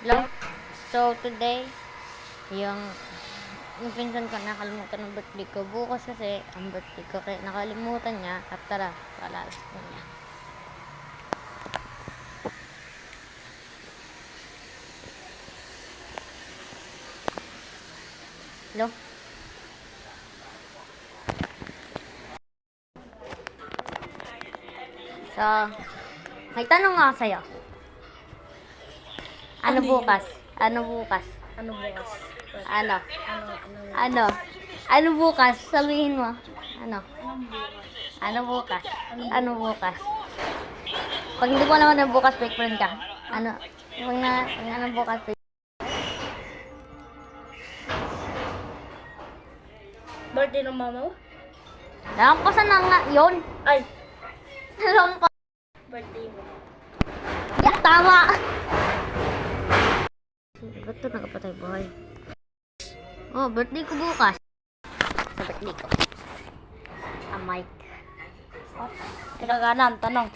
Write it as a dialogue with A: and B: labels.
A: Hello? So, today, yung pinsan ko nakalimutan ng birthday ko. Bukas kasi ang birthday ko. Kaya nakalimutan niya. At tara, palalas ko niya. Hello? So, may tanong nga ako sa'yo. Ano bukas? Ano bukas?
B: Ano bukas?
A: Ano?
B: Ano?
A: Ano? Ano bukas? Sabihin mo. Ano? Ano bukas? Ano bukas? Pag hindi ko naman ang bukas, fake friend ka. Ano? Pag ano bukas, fake.
B: Birthday ng mama mo?
A: Nalampasan na nga yun.
B: Ay!
A: Nalampas.
B: Birthday mo.
A: Yeah, tama. Ba't ito nakapatay buhay? Oh, birthday ko bukas. Sa birthday ko. A mic.
B: Teka ka na, tanong.